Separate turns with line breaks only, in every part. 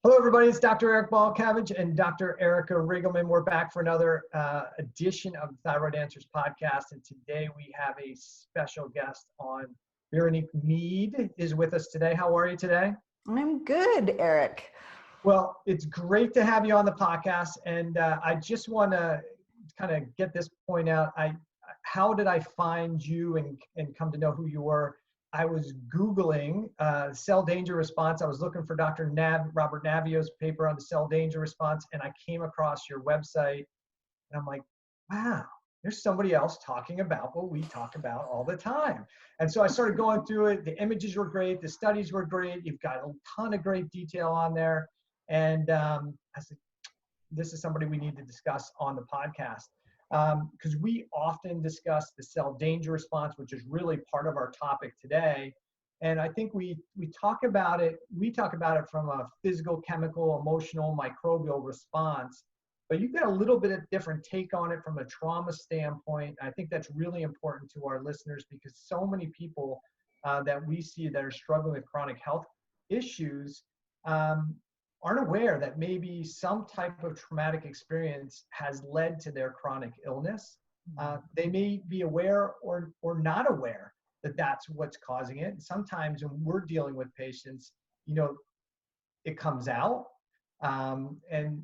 Hello, everybody. It's Dr. Eric Balcavage and Dr. Erica Riggleman. We're back for another edition of the Thyroid Answers Podcast. And today we have a special guest on. Veronique Mead is with us today. How are you today?
I'm good, Eric.
Well, it's great to have you on the podcast. And I just want to kind of get this point out. How did I find you and come to know who you were? I was Googling cell danger response. I was looking for Robert Navio's paper on the cell danger response, and I came across your website, and I'm like, wow, there's somebody else talking about what we talk about all the time. And so I started going through it. The images were great. The studies were great. You've got a ton of great detail on there. And I said, this is somebody we need to discuss on the podcast. Because we often discuss the cell danger response, which is really part of our topic today. And I think we talk about it from a physical, chemical, emotional, microbial response, but you've got a little bit of different take on it from a trauma standpoint. I think that's really important to our listeners because so many people that we see that are struggling with chronic health issues aren't aware that maybe some type of traumatic experience has led to their chronic illness. They may be aware or not aware that that's what's causing it. And sometimes when we're dealing with patients, it comes out, and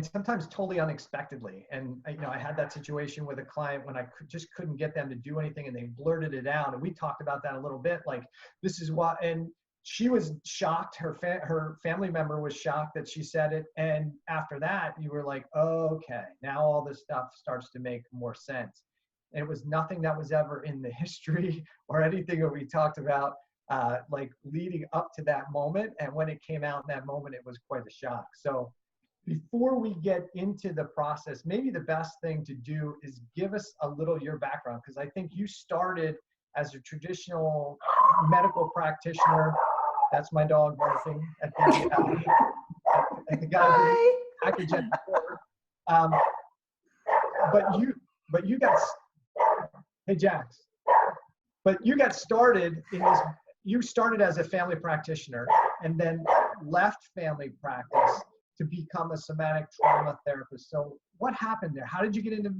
sometimes totally unexpectedly. And I had that situation with a client when I just couldn't get them to do anything, and they blurted it out. And we talked about that a little bit, like this is what, and she was shocked. Her family member was shocked that she said it. And after that, you were like, oh, okay, now all this stuff starts to make more sense. And it was nothing that was ever in the history or anything that we talked about, like leading up to that moment. And when it came out in that moment, it was quite a shock. So before we get into the process, maybe the best thing to do is give us a little your background, because I think you started as a traditional medical practitioner. That's my dog barking at the guy who packaged it before. But you got, hey Jax, but you got started in this. You started as a family practitioner and then left family practice to become a somatic trauma therapist. So what happened there? How'd you get into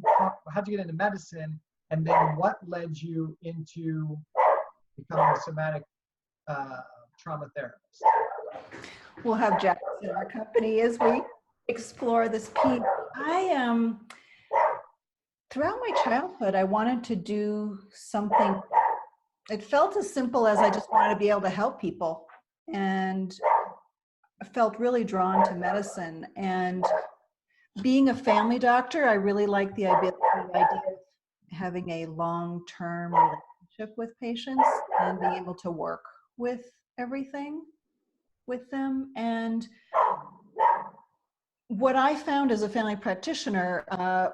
medicine? And then what led you into becoming a somatic trauma therapist?
We'll have Jack in our company as we explore this piece. Throughout my childhood, I wanted to do something. It felt as simple as I just wanted to be able to help people. And I felt really drawn to medicine. And being a family doctor, I really liked the idea of having a long-term relationship with patients and being able to work with everything with them. And what I found as a family practitioner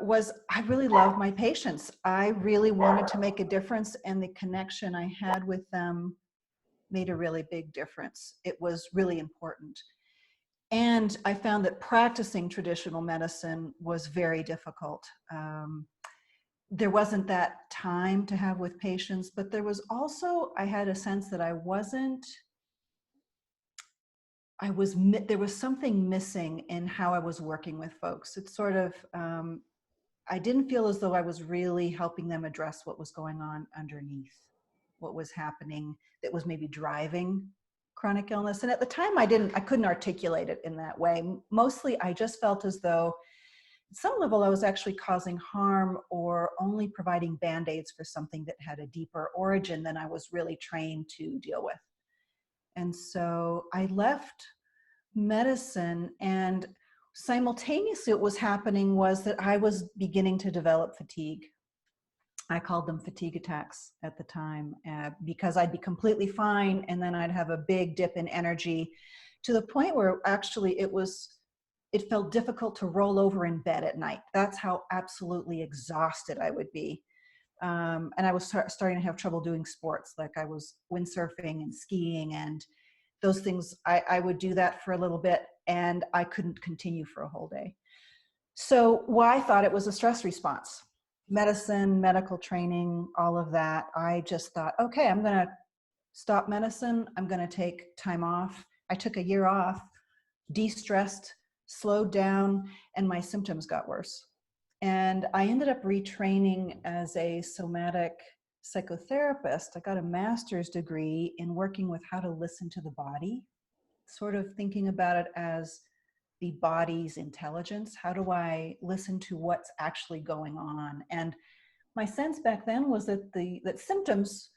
was I really loved my patients. I really wanted to make a difference, and the connection I had with them made a really big difference. It was really important. And I found that practicing traditional medicine was very difficult. There wasn't that time to have with patients, but there was also, I had a sense that there was something missing in how I was working with folks. It's sort of, I didn't feel as though I was really helping them address what was going on underneath, what was happening that was maybe driving chronic illness. And at the time I couldn't articulate it in that way. Mostly I just felt as though at some level I was actually causing harm or only providing band-aids for something that had a deeper origin than I was really trained to deal with. And so I left medicine, and simultaneously what was happening was that I was beginning to develop fatigue. I called them fatigue attacks at the time because I'd be completely fine and then I'd have a big dip in energy to the point where actually it felt difficult to roll over in bed at night. That's how absolutely exhausted I would be. And I was starting to have trouble doing sports, like I was windsurfing and skiing and those things. I would do that for a little bit and I couldn't continue for a whole day. So I thought it was a stress response. Medicine, medical training, all of that. I just thought, okay, I'm going to stop medicine. I'm going to take time off. I took a year off de-stressed, slowed down, and my symptoms got worse. And I ended up retraining as a somatic psychotherapist. I got a master's degree in working with how to listen to the body, sort of thinking about it as the body's intelligence. How do I listen to what's actually going on? And my sense back then was that that symptoms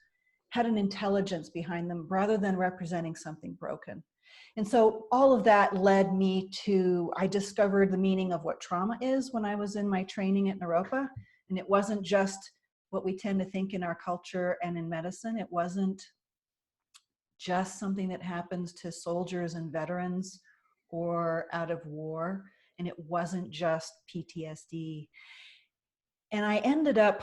had an intelligence behind them rather than representing something broken. And so all of that led me to, I discovered the meaning of what trauma is when I was in my training at Naropa. And it wasn't just what we tend to think in our culture and in medicine. It wasn't just something that happens to soldiers and veterans or out of war. And it wasn't just PTSD. And I ended up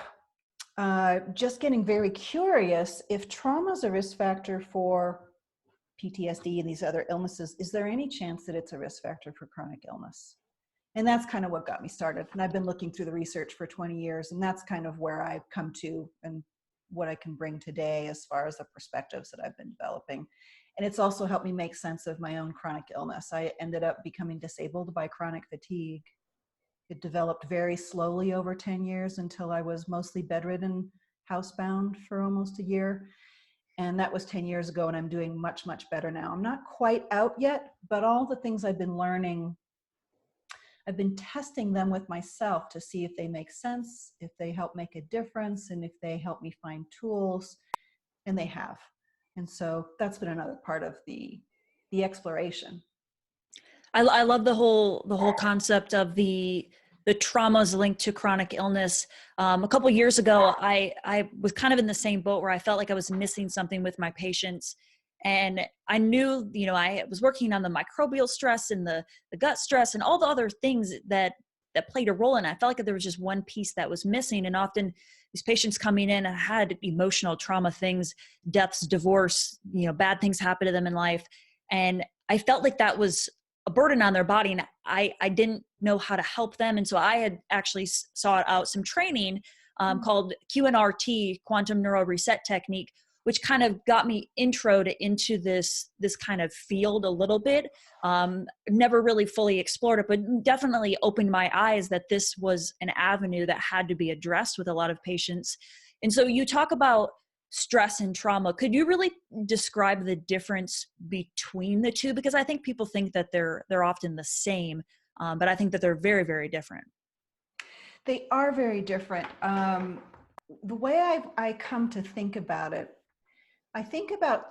just getting very curious, if trauma is a risk factor for PTSD and these other illnesses, is there any chance that it's a risk factor for chronic illness? And that's kind of what got me started. And I've been looking through the research for 20 years, and that's kind of where I've come to and what I can bring today as far as the perspectives that I've been developing. And it's also helped me make sense of my own chronic illness. I ended up becoming disabled by chronic fatigue. It developed very slowly over 10 years until I was mostly bedridden, housebound for almost a year. And that was 10 years ago, and I'm doing much, much better now. I'm not quite out yet, but all the things I've been learning, I've been testing them with myself to see if they make sense, if they help make a difference, and if they help me find tools, and they have. And so that's been another part of the exploration.
I love the whole concept of the traumas linked to chronic illness. A couple of years ago, I was kind of in the same boat where I felt like I was missing something with my patients. And I knew, I was working on the microbial stress and the gut stress and all the other things that played a role in it. I felt like there was just one piece that was missing. And often these patients coming in had emotional trauma things, deaths, divorce, bad things happen to them in life. And I felt like that was a burden on their body, and I didn't know how to help them. And so I had actually sought out some training called QNRT, Quantum Neural Reset Technique, which kind of got me introed into this kind of field a little bit. Never really fully explored it, but definitely opened my eyes that this was an avenue that had to be addressed with a lot of patients. And so you talk about stress and trauma. Could you really describe the difference between the two? Because I think people think that they're often the same, but I think that they're very, very different.
They are very different. The way I come to think about it, I think about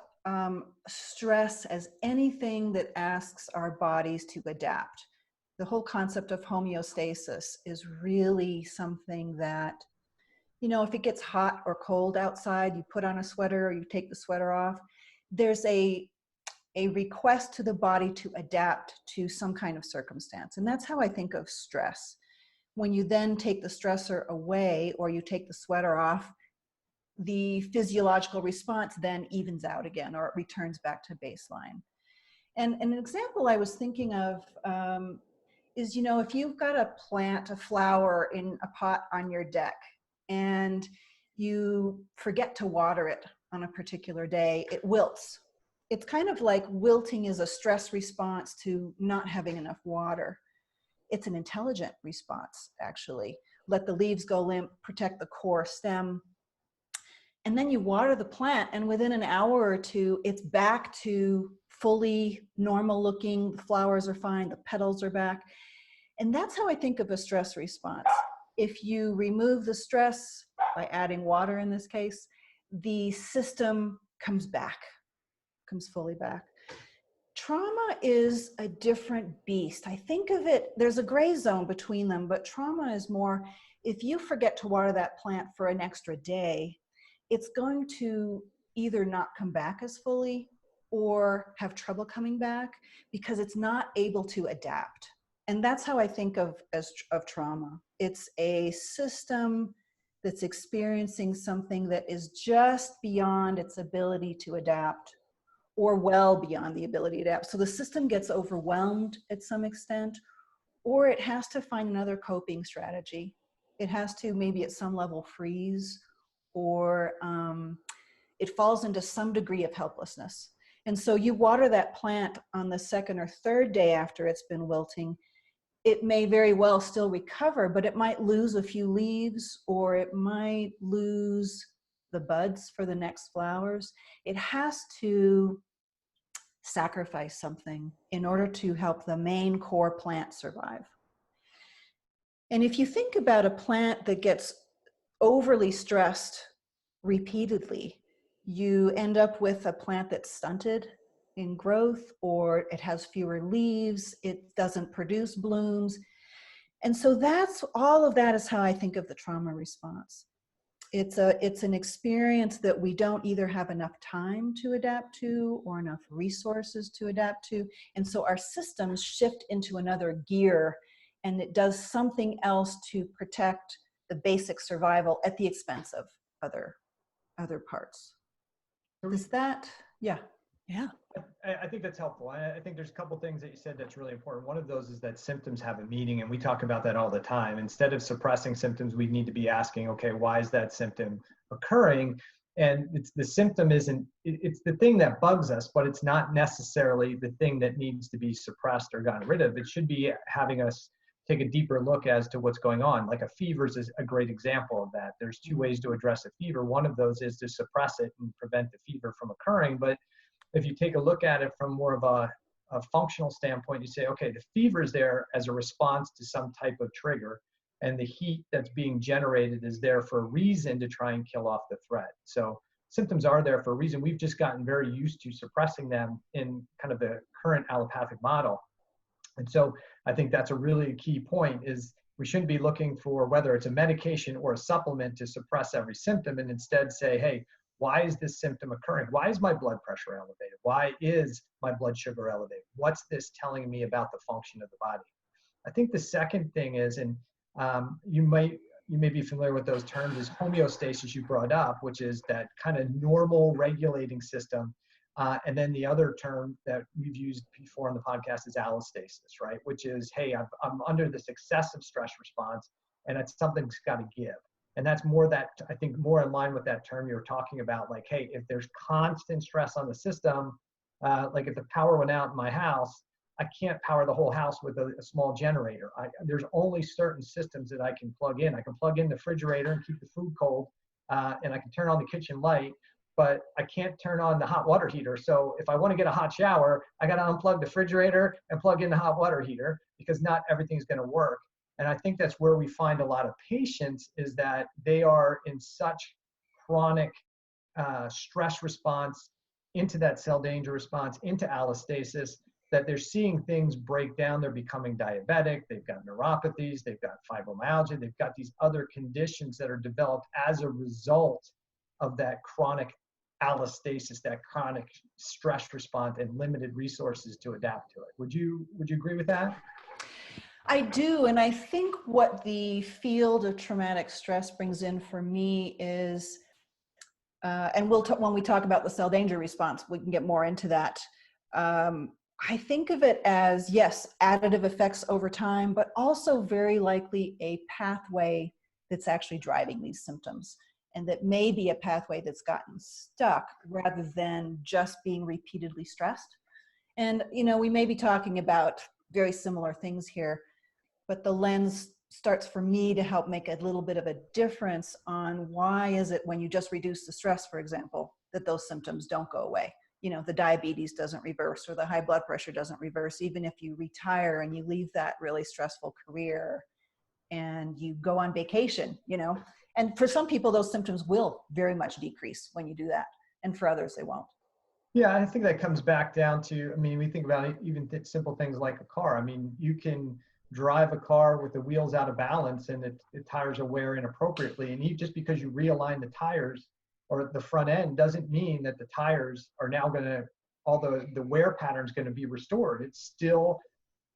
stress as anything that asks our bodies to adapt. The whole concept of homeostasis is really something that, if it gets hot or cold outside, you put on a sweater or you take the sweater off, there's a request to the body to adapt to some kind of circumstance. And that's how I think of stress. When you then take the stressor away or you take the sweater off, the physiological response then evens out again, or it returns back to baseline. And an example I was thinking of is, if you've got a flower in a pot on your deck, and you forget to water it on a particular day, it wilts. It's kind of like wilting is a stress response to not having enough water. It's an intelligent response, actually. Let the leaves go limp, protect the core stem. And then you water the plant, and within an hour or two, it's back to fully normal looking. The flowers are fine, the petals are back. And that's how I think of a stress response. If you remove the stress by adding water in this case, the system comes fully back. Trauma is a different beast. I think of it, there's a gray zone between them, but trauma is more, if you forget to water that plant for an extra day, it's going to either not come back as fully or have trouble coming back because it's not able to adapt. And that's how I think of trauma. It's a system that's experiencing something that is just beyond its ability to adapt, or well beyond the ability to adapt. So the system gets overwhelmed at some extent, or it has to find another coping strategy. It has to maybe at some level freeze, or it falls into some degree of helplessness. And so you water that plant on the second or third day after it's been wilting, it may very well still recover, but it might lose a few leaves, or it might lose the buds for the next flowers. It has to sacrifice something in order to help the main core plant survive. And if you think about a plant that gets overly stressed repeatedly, you end up with a plant that's stunted in growth, or it has fewer leaves, it doesn't produce blooms. And so all of that is how I think of the trauma response. It's an experience that we don't either have enough time to adapt to or enough resources to adapt to. And so our systems shift into another gear, and it does something else to protect the basic survival at the expense of other parts. Is that, yeah.
Yeah.
I think that's helpful. I think there's a couple things that you said that's really important. One of those is that symptoms have a meaning, and we talk about that all the time. Instead of suppressing symptoms, we need to be asking, okay, why is that symptom occurring? And the symptom it's the thing that bugs us, but it's not necessarily the thing that needs to be suppressed or gotten rid of. It should be having us take a deeper look as to what's going on. Like a fever is a great example of that. There's two ways to address a fever. One of those is to suppress it and prevent the fever from occurring. But if you take a look at it from more of a functional standpoint, you say, okay, the fever is there as a response to some type of trigger, and the heat that's being generated is there for a reason to try and kill off the threat. So symptoms are there for a reason. We've just gotten very used to suppressing them in kind of the current allopathic model. And so I think that's a really key point, is we shouldn't be looking for whether it's a medication or a supplement to suppress every symptom, and instead say, hey, why is this symptom occurring? Why is my blood pressure elevated? Why is my blood sugar elevated? What's this telling me about the function of the body? I think the second thing is, and you may be familiar with those terms, is homeostasis you brought up, which is that kind of normal regulating system. And then the other term that we've used before on the podcast is allostasis, right? Which is, hey, I'm under this excessive stress response, and it's something's got to give. And that's more that, I think, more in line with that term you were talking about, like, hey, if there's constant stress on the system, like if the power went out in my house, I can't power the whole house with a small generator. There's only certain systems that I can plug in. I can plug in the refrigerator and keep the food cold, and I can turn on the kitchen light, but I can't turn on the hot water heater. So if I want to get a hot shower, I got to unplug the refrigerator and plug in the hot water heater, because not everything's going to work. And I think that's where we find a lot of patients, is that they are in such chronic stress response into that cell danger response, into allostasis, that they're seeing things break down. They're becoming diabetic. They've got neuropathies. They've got fibromyalgia. They've got these other conditions that are developed as a result of that chronic allostasis, that chronic stress response, and limited resources to adapt to it. Would you agree with that?
I do, and I think what the field of traumatic stress brings in for me is, and when we talk about the cell danger response, we can get more into that. I think of it as, yes, additive effects over time, but also very likely a pathway that's actually driving these symptoms, and that may be a pathway that's gotten stuck rather than just being repeatedly stressed. And, we may be talking about very similar things here, but the lens starts for me to help make a little bit of a difference on why is it when you just reduce the stress, for example, that those symptoms don't go away. The diabetes doesn't reverse, or the high blood pressure doesn't reverse, even if you retire and you leave that really stressful career and you go on vacation, and for some people, those symptoms will very much decrease when you do that. And for others, they won't.
Yeah, I think that comes back down to, we think about it, even simple things like a car. You can drive a car with the wheels out of balance and the tires are wearing inappropriately. And just because you realign the tires or the front end doesn't mean that the tires are now all the wear pattern is going to be restored. It's still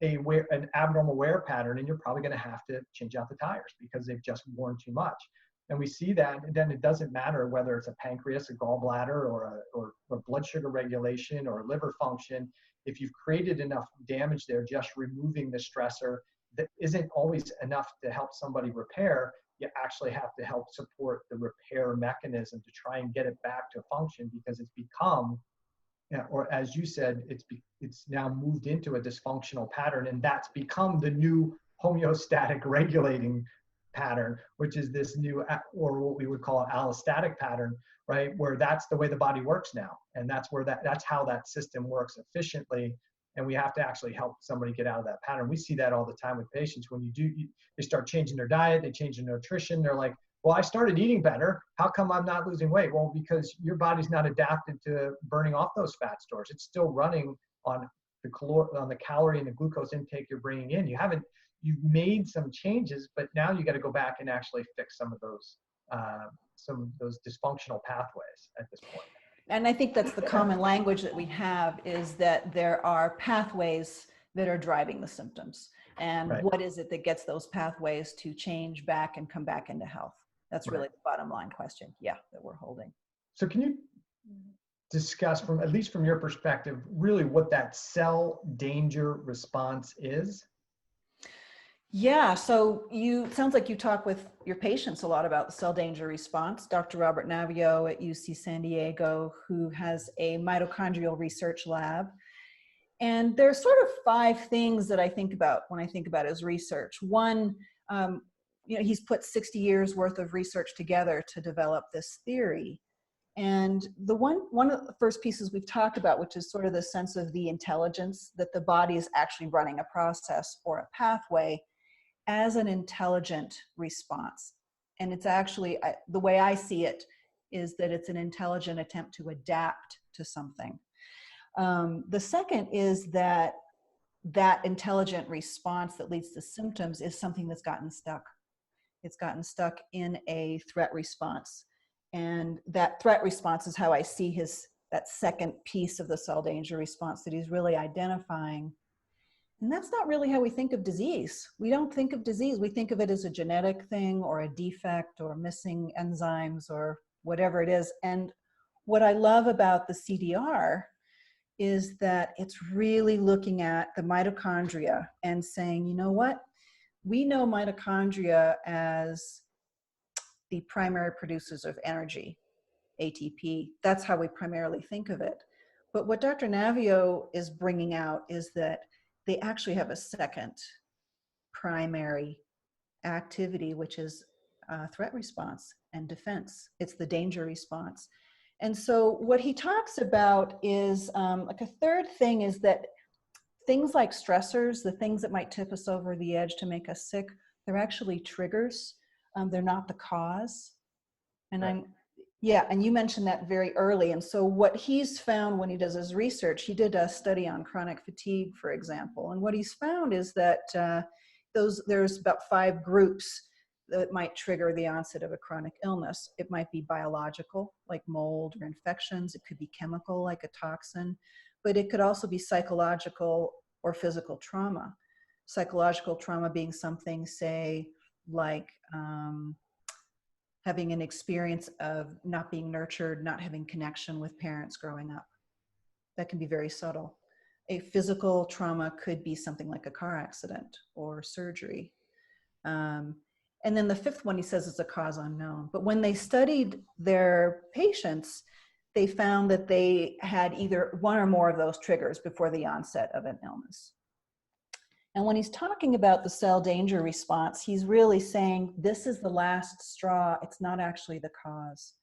an abnormal wear pattern, and you're probably going to have to change out the tires because they've just worn too much. And we see that, and then it doesn't matter whether it's a pancreas, a gallbladder, or blood sugar regulation or liver function. If you've created enough damage there, just removing the stressor that isn't always enough to help somebody repair. You actually have to help support the repair mechanism to try and get it back to function, because it's become or as you said, it's now moved into a dysfunctional pattern, and that's become the new homeostatic regulating pattern, which is this new, or what we would call an allostatic pattern, right? Where that's the way the body works now. And that's how that system works efficiently. And we have to actually help somebody get out of that pattern. We see that all the time with patients. When they start changing their diet, they change their nutrition. They're like, well, I started eating better. How come I'm not losing weight? Well, because your body's not adapted to burning off those fat stores. It's still running on the calorie and the glucose intake you're bringing in. You've made some changes, but now you got to go back and actually fix some of those dysfunctional pathways at this point.
And I think that's the common language that we have, is that there are pathways that are driving the symptoms. And
Right.
What is it that gets those pathways to change back and come back into health? That's really the bottom line question, that we're holding.
So can you discuss, at least from your perspective, really what that cell danger response is?
Yeah, so sounds like you talk with your patients a lot about the cell danger response. Dr. Robert Navio at UC San Diego, who has a mitochondrial research lab. And there's sort of 5 things that I think about when I think about his research. One, he's put 60 years worth of research together to develop this theory. And one of the first pieces we've talked about, which is sort of the sense of the intelligence, that the body is actually running a process or a pathway as an intelligent response. And it's actually, the way I see it, is that it's an intelligent attempt to adapt to something. The second is that intelligent response that leads to symptoms is something that's gotten stuck. It's gotten stuck in a threat response. And that threat response is how I see that second piece of the cell danger response that he's really identifying. And that's not really how we think of disease. We don't think of disease. We think of it as a genetic thing or a defect or missing enzymes or whatever it is. And what I love about the CDR is that it's really looking at the mitochondria and saying, you know what? We know mitochondria as the primary producers of energy, ATP. That's how we primarily think of it. But what Dr. Navio is bringing out is that they actually have a second primary activity, which is threat response and defense. It's the danger response. And so what he talks about is like a third thing is that things like stressors, the things that might tip us over the edge to make us sick, they're actually triggers. They're not the cause. And
Right.
and you mentioned that very early. And so what he's found when he does his research, he did a study on chronic fatigue, for example. And what he's found is that there's about 5 groups that might trigger the onset of a chronic illness. It might be biological, like mold or infections. It could be chemical, like a toxin, but it could also be psychological or physical trauma. Psychological trauma being something, say, like having an experience of not being nurtured, not having connection with parents growing up. That can be very subtle. A physical trauma could be something like a car accident or surgery. And then the 5th one, he says, is a cause unknown. But when they studied their patients, they found that they had either one or more of those triggers before the onset of an illness. And when he's talking about the cell danger response, he's really saying this is the last straw. It's not actually the cause.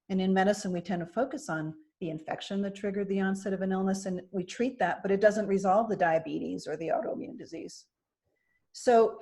And in medicine, we tend to focus on the infection that triggered the onset of an illness, and we treat that, but it doesn't resolve the diabetes or the autoimmune disease. So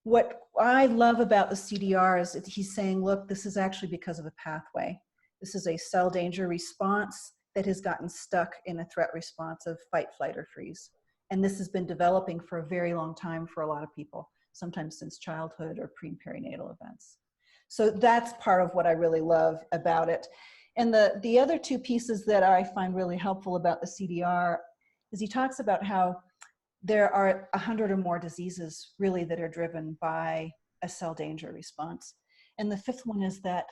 what I love about the CDR is that he's saying, look, this is actually because of a pathway. This is a cell danger response that has gotten stuck in a threat response of fight, flight, or freeze. And this has been developing for a very long time for a lot of people, sometimes since childhood or pre- and perinatal events. So that's part of what I really love about it. And the other 2 pieces that I find really helpful about the CDR is he talks about how there are 100 or more diseases really that are driven by a cell danger response. And the 5th one is that,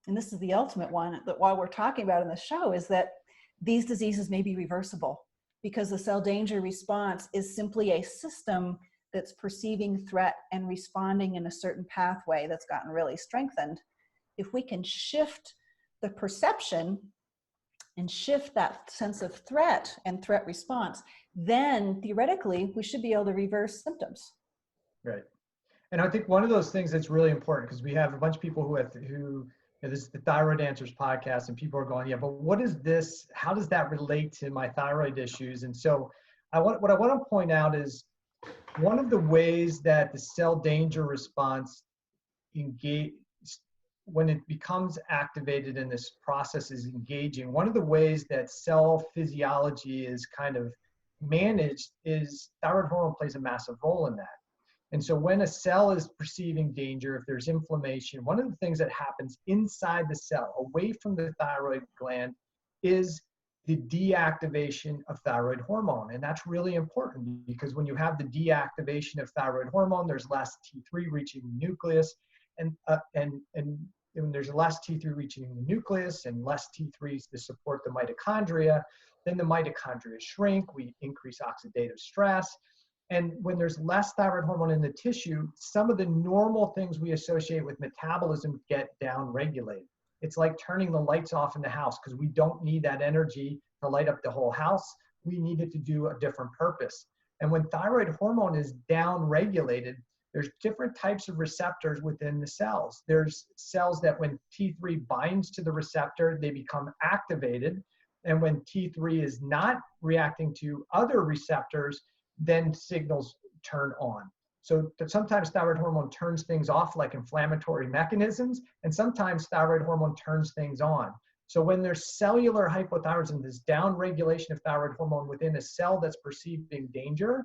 and this is the ultimate one that while we're talking about in the show, is that these diseases may be reversible, because the cell danger response is simply a system that's perceiving threat and responding in a certain pathway that's gotten really strengthened. If we can shift the perception and shift that sense of threat and threat response, then theoretically we should be able to reverse symptoms.
Right. And I think one of those things that's really important, because we have a bunch of people this is the Thyroid Answers podcast, and people are going, yeah, but what is this? How does that relate to my thyroid issues? And so what I want to point out is one of the ways that the cell danger response when it becomes activated and this process is engaging, one of the ways that cell physiology is kind of managed is thyroid hormone plays a massive role in that. And so when a cell is perceiving danger, if there's inflammation, one of the things that happens inside the cell, away from the thyroid gland, is the deactivation of thyroid hormone. And that's really important, because when you have the deactivation of thyroid hormone, there's less T3 reaching the nucleus, and when there's less T3 reaching the nucleus and less T3s to support the mitochondria, then the mitochondria shrink, we increase oxidative stress. And when there's less thyroid hormone in the tissue, some of the normal things we associate with metabolism get down-regulated. It's like turning the lights off in the house, because we don't need that energy to light up the whole house. We need it to do a different purpose. And when thyroid hormone is down-regulated, there's different types of receptors within the cells. There's cells that when T3 binds to the receptor, they become activated. And when T3 is not reacting to other receptors, then signals turn on. So sometimes thyroid hormone turns things off, like inflammatory mechanisms, and sometimes thyroid hormone turns things on. So when there's cellular hypothyroidism, this downregulation of thyroid hormone within a cell that's perceiving danger,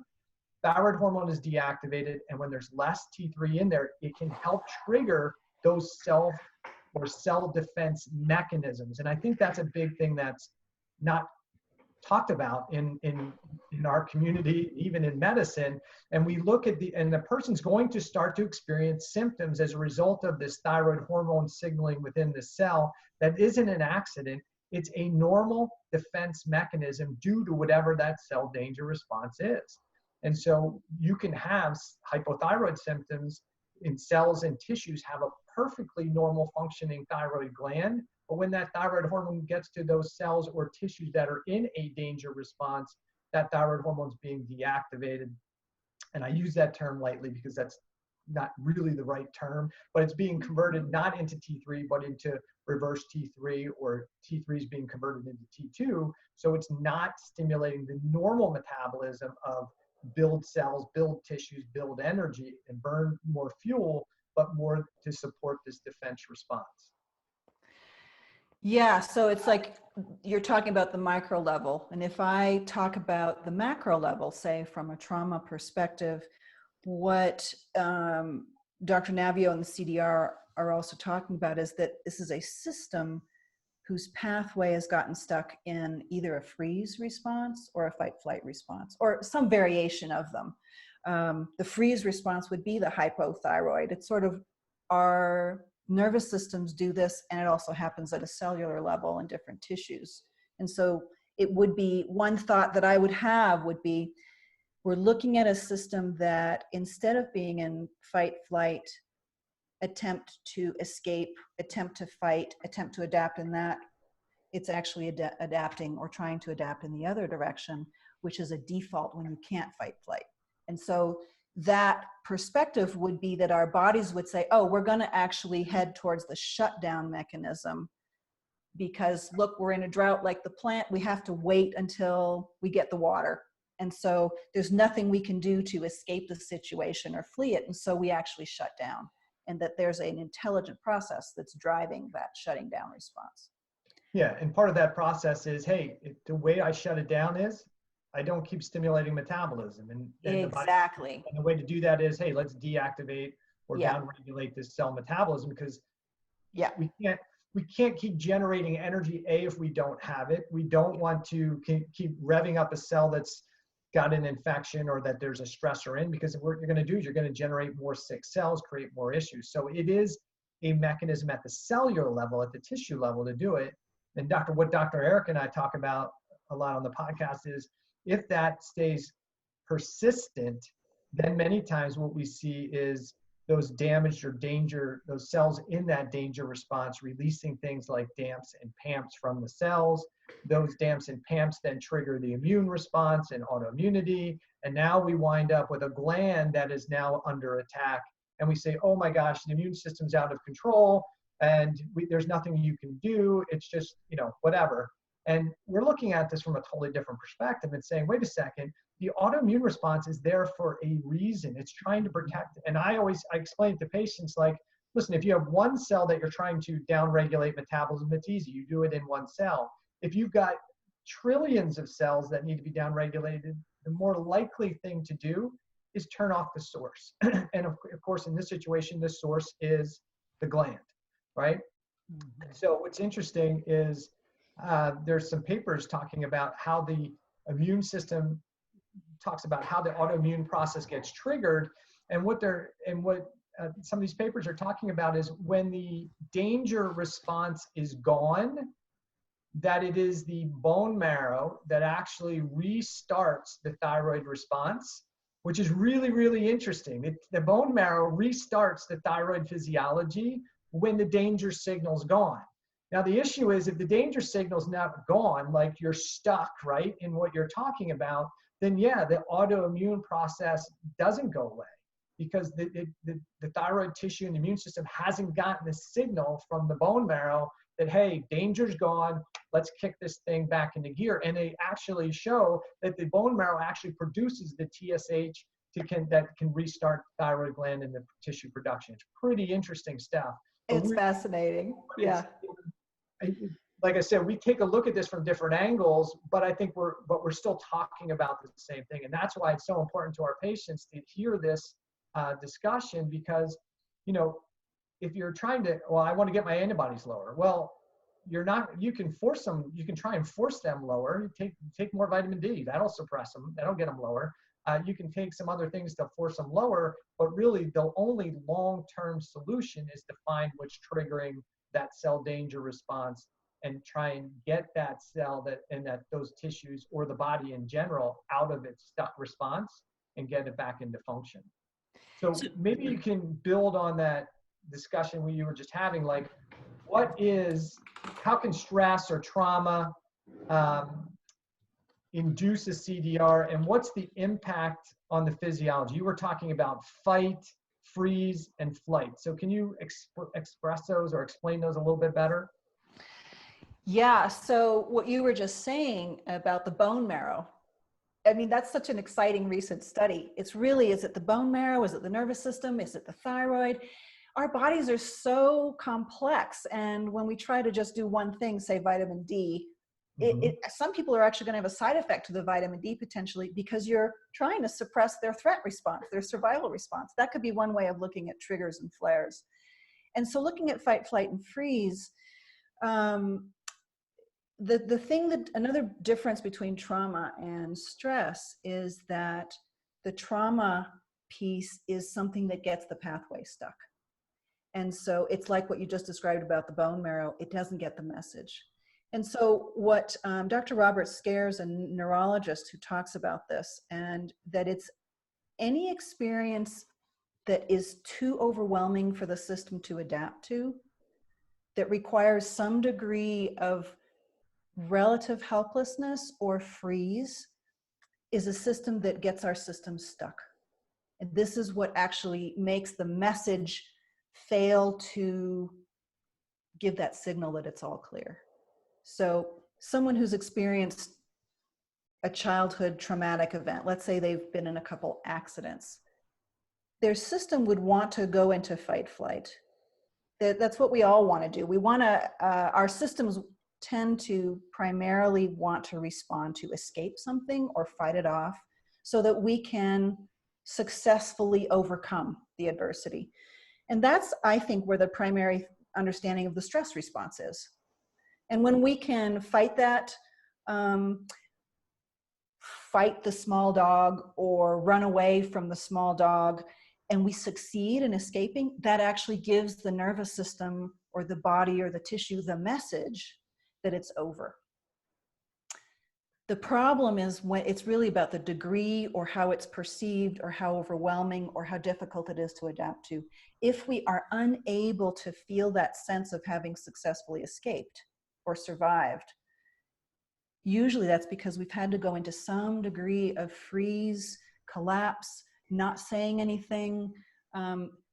thyroid hormone is deactivated, and when there's less T3 in there, it can help trigger those cell defense mechanisms. And I think that's a big thing that's not talked about in our community, even in medicine. And we look at and the person's going to start to experience symptoms as a result of this thyroid hormone signaling within the cell that isn't an accident. It's a normal defense mechanism due to whatever that cell danger response is. And so you can have hypothyroid symptoms in cells and tissues, have a perfectly normal functioning thyroid gland, but when that thyroid hormone gets to those cells or tissues that are in a danger response, that thyroid hormone is being deactivated. And I use that term lightly because that's not really the right term, but it's being converted not into T3, but into reverse T3, or T3 is being converted into T2. So it's not stimulating the normal metabolism of build cells, build tissues, build energy, and burn more fuel, but more to support this defense response.
Yeah, so it's like you're talking about the micro level. And if I talk about the macro level, say from a trauma perspective, what Dr. Navio and the CDR are also talking about is that this is a system whose pathway has gotten stuck in either a freeze response or a fight-flight response, or some variation of them. The freeze response would be the hypothyroid. It's sort of our nervous systems do this, and it also happens at a cellular level in different tissues. And so it would be, one thought that I would have would be, we're looking at a system that instead of being in fight, flight, attempt to escape, attempt to fight, attempt to adapt in that, it's actually adapting or trying to adapt in the other direction, which is a default when you can't fight, flight. And so that perspective would be that our bodies would say, oh, we're going to actually head towards the shutdown mechanism, because look, we're in a drought like the plant. We have to wait until we get the water. And so there's nothing we can do to escape the situation or flee it. And so we actually shut down, and that there's an intelligent process that's driving that shutting down response.
Yeah, and part of that process is, hey, the way I shut it down is I don't keep stimulating metabolism. And
exactly.
And the way to do that is, hey, let's deactivate or downregulate this cell metabolism, because we can't keep generating energy, if we don't have it. We don't want to keep revving up a cell that's got an infection or that there's a stressor in, because what you're going to do is you're going to generate more sick cells, create more issues. So it is a mechanism at the cellular level, at the tissue level, to do it. And what Dr. Eric and I talk about a lot on the podcast is, if that stays persistent, then many times what we see is those damaged or those cells in that danger response releasing things like DAMPs and PAMPs from the cells. Those DAMPs and PAMPs then trigger the immune response and autoimmunity. And now we wind up with a gland that is now under attack. And we say, oh my gosh, the immune system's out of control and there's nothing you can do. It's just, whatever. And we're looking at this from a totally different perspective and saying, wait a second, the autoimmune response is there for a reason. It's trying to protect. And I explain to patients, like, listen, if you have one cell that you're trying to downregulate metabolism, it's easy. You do it in one cell. If you've got trillions of cells that need to be downregulated, the more likely thing to do is turn off the source. And of course, in this situation, the source is the gland, right? Mm-hmm. So what's interesting is there's some papers talking about how the immune system talks about how the autoimmune process gets triggered, and what some of these papers are talking about is when the danger response is gone, that it is the bone marrow that actually restarts the thyroid response, which is really, really interesting. The bone marrow restarts the thyroid physiology when the danger signal's gone. Now, the issue is if the danger signal's not gone, like you're stuck, right, in what you're talking about, then yeah, the autoimmune process doesn't go away because the thyroid tissue and the immune system hasn't gotten the signal from the bone marrow that, hey, danger's gone, let's kick this thing back into gear. And they actually show that the bone marrow actually produces the TSH that can restart the thyroid gland and the tissue production. It's pretty interesting stuff.
It's fascinating. Yeah.
Like I said, we take a look at this from different angles, but I think we're still talking about the same thing. And that's why it's so important to our patients to hear this discussion, because, if you're trying to, well, I want to get my antibodies lower. Well, you can force them, you can try and force them lower. Take more vitamin D, that'll suppress them, that'll get them lower. You can take some other things to force them lower, but really the only long-term solution is to find what's triggering that cell danger response and try and get that cell those tissues or the body in general out of its stuck response and get it back into function. So maybe you can build on that discussion you were just having, like how can stress or trauma induce a CDR, and what's the impact on the physiology? You were talking about fight, freeze, and flight. So can you express those or explain those a little bit better?
Yeah, so what you were just saying about the bone marrow, I mean, that's such an exciting recent study. Is it the bone marrow? Is it the nervous system? Is it the thyroid? Our bodies are so complex. And when we try to just do one thing, say vitamin D, some people are actually going to have a side effect to the vitamin D potentially because you're trying to suppress their threat response, their survival response. That could be one way of looking at triggers and flares. And so looking at fight, flight, and freeze, another difference between trauma and stress is that the trauma piece is something that gets the pathway stuck. And so it's like what you just described about the bone marrow, it doesn't get the message. And so what Dr. Robert Scares, a neurologist who talks about this, and that it's any experience that is too overwhelming for the system to adapt to, that requires some degree of relative helplessness or freeze, is a system that gets our system stuck. And this is what actually makes the message fail to give that signal that it's all clear. So someone who's experienced a childhood traumatic event, let's say they've been in a couple accidents, their system would want to go into fight flight. That's what we all want to do. We want to, our systems tend to primarily want to respond to escape something or fight it off so that we can successfully overcome the adversity. And that's, I think, where the primary understanding of the stress response is. And when we can fight that, fight the small dog or run away from the small dog, and we succeed in escaping, that actually gives the nervous system or the body or the tissue the message that it's over. The problem is when it's really about the degree or how it's perceived or how overwhelming or how difficult it is to adapt to. If we are unable to feel that sense of having successfully escaped or survived, Usually that's because we've had to go into some degree of freeze, collapse, not saying anything.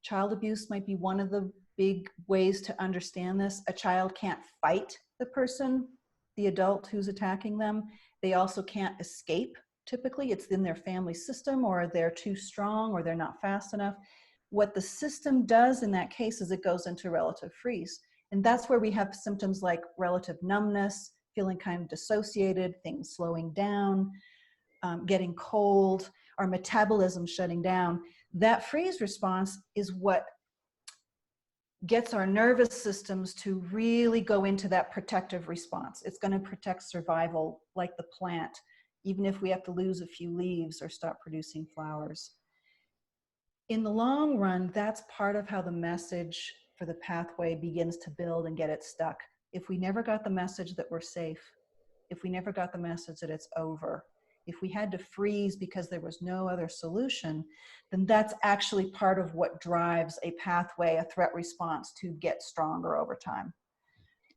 Child abuse might be one of the big ways to understand this. A child can't fight the person, the adult who's attacking them. They also can't escape. Typically, it's in their family system, or they're too strong, or they're not fast enough. What the system does in that case is it goes into relative freeze. And that's where we have symptoms like relative numbness, feeling kind of dissociated, things slowing down, getting cold, our metabolism shutting down. That freeze response is what gets our nervous systems to really go into that protective response. It's going to protect survival like the plant, even if we have to lose a few leaves or stop producing flowers. In the long run, that's part of how the message for the pathway begins to build and get it stuck. If we never got the message that we're safe, if we never got the message that it's over, if we had to freeze because there was no other solution, then that's actually part of what drives a pathway, a threat response to get stronger over time.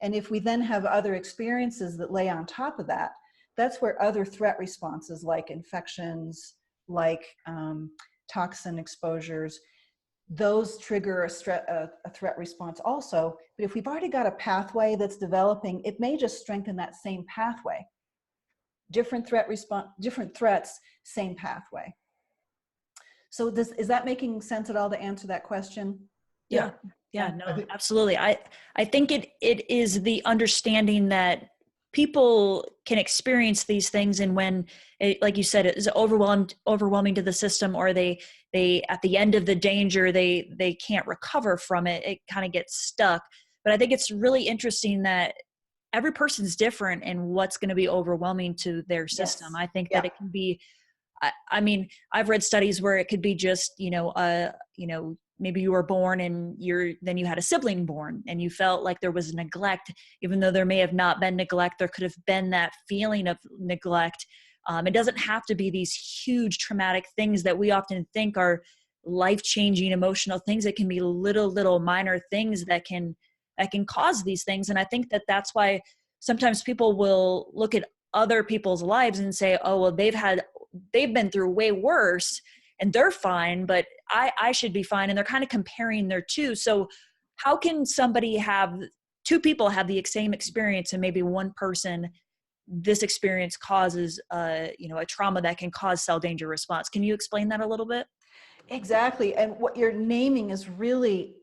And if we then have other experiences that lay on top of that, that's where other threat responses like infections, like toxin exposures, those trigger a threat response also. But if we've already got a pathway that's developing, it may just strengthen that same pathway. Different threat response, different threats, same pathway. So is that making sense at all to answer that question?
Yeah, no, absolutely. I think it is the understanding that people can experience these things, and when it, like you said, it is overwhelming to the system, or they at the end of the danger, they can't recover from it. It kind of gets stuck. But I think it's really interesting that every person's different and what's going to be overwhelming to their system. Yes. I think that it can be, I mean, I've read studies where it could be just, maybe you were born and then you had a sibling born and you felt like there was neglect, even though there may have not been neglect, there could have been that feeling of neglect. It doesn't have to be these huge traumatic things that we often think are life-changing emotional things. It can be little minor things that can cause these things. And I think that that's why sometimes people will look at other people's lives and say, oh, well, they've been through way worse and they're fine, but I should be fine. And they're kind of comparing their two. So how can two people have the same experience, and maybe one person, this experience causes a trauma that can cause cell danger response? Can you explain that a little bit?
Exactly. And what you're naming is really,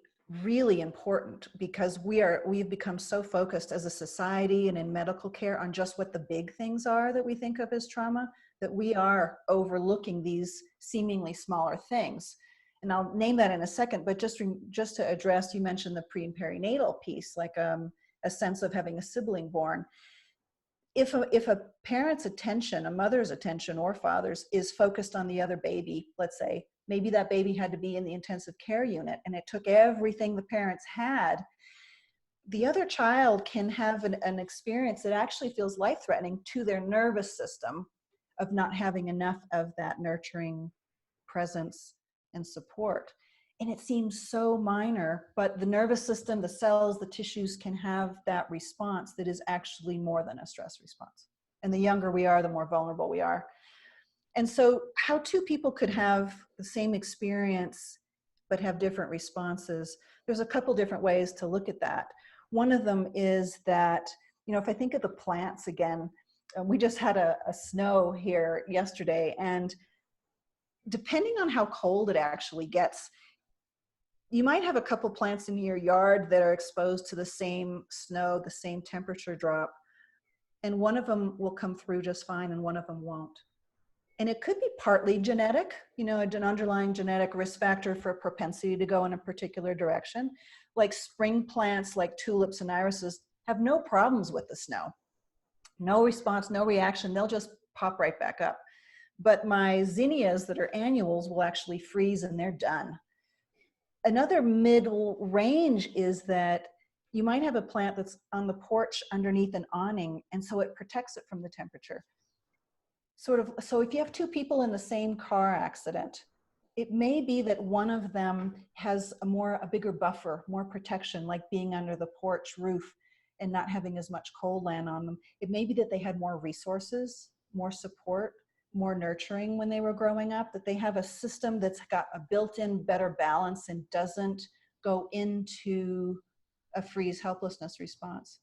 really important, because we've become so focused as a society and in medical care on just what the big things are that we think of as trauma, that we are overlooking these seemingly smaller things. And I'll name that in a second, but just to address, you mentioned the pre and perinatal piece, like a sense of having a sibling born. If a parent's attention, a mother's attention or father's, is focused on the other baby, let's say, maybe that baby had to be in the intensive care unit and it took everything the parents had, the other child can have an experience that actually feels life-threatening to their nervous system of not having enough of that nurturing presence and support. And it seems so minor, but the nervous system, the cells, the tissues can have that response that is actually more than a stress response. And the younger we are, the more vulnerable we are. And so how two people could have the same experience but have different responses, there's a couple different ways to look at that. One of them is that, if I think of the plants again, we just had a snow here yesterday, and depending on how cold it actually gets, you might have a couple plants in your yard that are exposed to the same snow, the same temperature drop, and one of them will come through just fine and one of them won't. And it could be partly genetic, an underlying genetic risk factor for a propensity to go in a particular direction. Like spring plants, like tulips and irises, have no problems with the snow. No response, no reaction, they'll just pop right back up. But my zinnias that are annuals will actually freeze and they're done. Another middle range is that you might have a plant that's on the porch underneath an awning, and so it protects it from the temperature. So if you have two people in the same car accident, it may be that one of them has a bigger buffer, more protection, like being under the porch roof. and not having as much coal land on them. It may be that they had more resources, more support, more nurturing when they were growing up, that they have a system that's got a built-in better balance and doesn't go into a freeze helplessness response.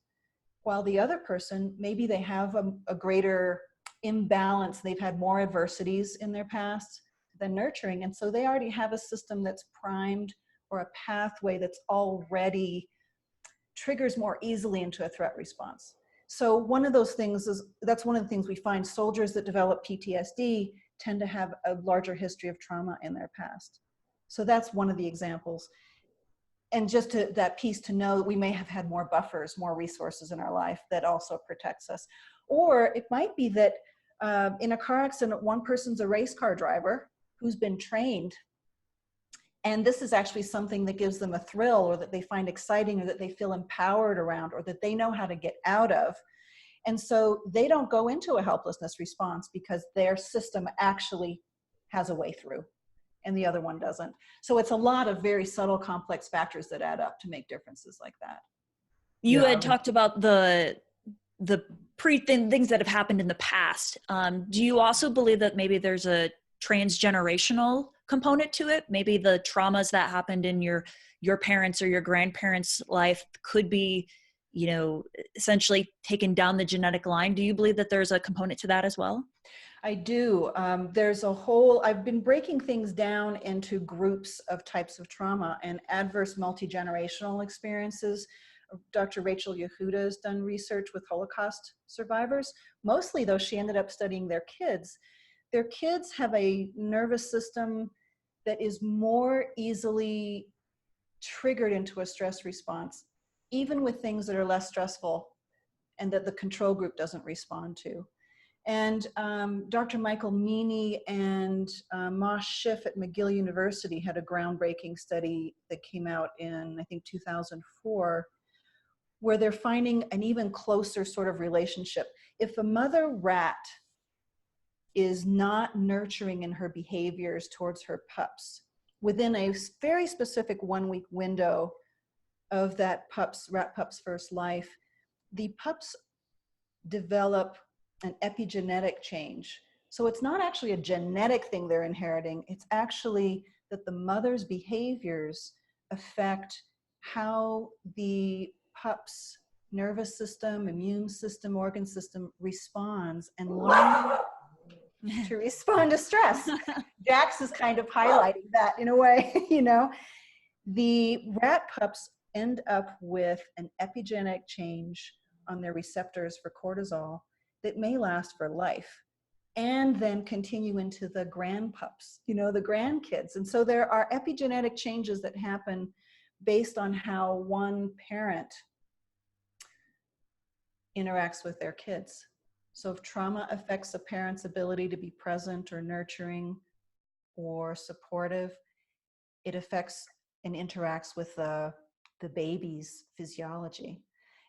While the other person, maybe they have a greater imbalance, they've had more adversities in their past than nurturing, and so they already have a system that's primed, or a pathway that's already triggers more easily into a threat response. So one of those things is, that's one of the things we find, soldiers that develop PTSD tend to have a larger history of trauma in their past. So that's one of the examples. And just to, that piece to know that we may have had more buffers, more resources in our life that also protects us. Or it might be that in a car accident, one person's a race car driver who's been trained, and this is actually something that gives them a thrill, or that they find exciting, or that they feel empowered around, or that they know how to get out of. And so they don't go into a helplessness response because their system actually has a way through and the other one doesn't. So it's a lot of very subtle, complex factors that add up to make differences like that.
You had talked about the things that have happened in the past. Do you also believe that maybe there's a transgenerational component to it? Maybe the traumas that happened in your parents or your grandparents' life could be, you know, essentially taken down the genetic line. Do you believe that there's a component to that as well?
I do. There's a whole, I've been breaking things down into groups of types of trauma and adverse multi-generational experiences. Dr. Rachel Yehuda has done research with Holocaust survivors. Mostly though, she ended up studying their kids. Their kids have a nervous system that is more easily triggered into a stress response, even with things that are less stressful and that the control group doesn't respond to. And Dr. Michael Meany and Mosh Schiff at McGill University had a groundbreaking study that came out in, I think, 2004, where they're finding an even closer sort of relationship. If a mother rat is not nurturing in her behaviors towards her pups, within a very specific 1-week window of that rat pup's first life, the pups develop an epigenetic change. So it's not actually a genetic thing they're inheriting, it's actually that the mother's behaviors affect how the pup's nervous system, immune system, organ system responds and learns to respond to stress. Jax is kind of highlighting that in a way, you know. The rat pups end up with an epigenetic change on their receptors for cortisol that may last for life, and then continue into the grandpups, you know, the grandkids. And so there are epigenetic changes that happen based on how one parent interacts with their kids. So if trauma affects a parent's ability to be present or nurturing or supportive, it affects and interacts with the baby's physiology.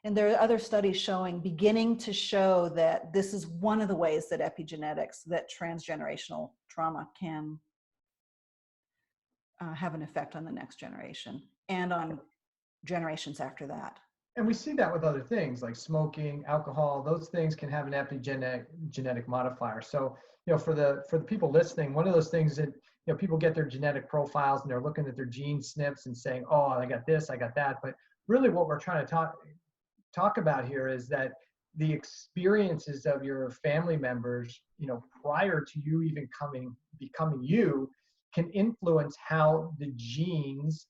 And there are other studies beginning to show that this is one of the ways that epigenetics, that transgenerational trauma can have an effect on the next generation and on generations after that.
And we see that with other things like smoking, alcohol. Those things can have an epigenetic modifier. So, you know, for the people listening, one of those things that, you know, people get their genetic profiles and they're looking at their gene SNPs and saying, oh, I got this, I got that. But really what we're trying to talk about here is that the experiences of your family members, you know, prior to you even becoming you, can influence how the genes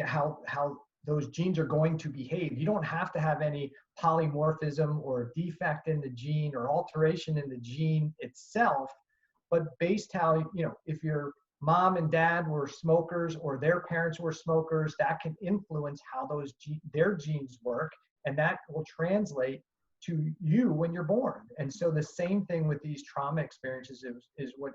how those genes are going to behave. You don't have to have any polymorphism or defect in the gene or alteration in the gene itself, but based how, you know, if your mom and dad were smokers or their parents were smokers, that can influence how their genes work, and that will translate to you when you're born. And so the same thing with these trauma experiences is what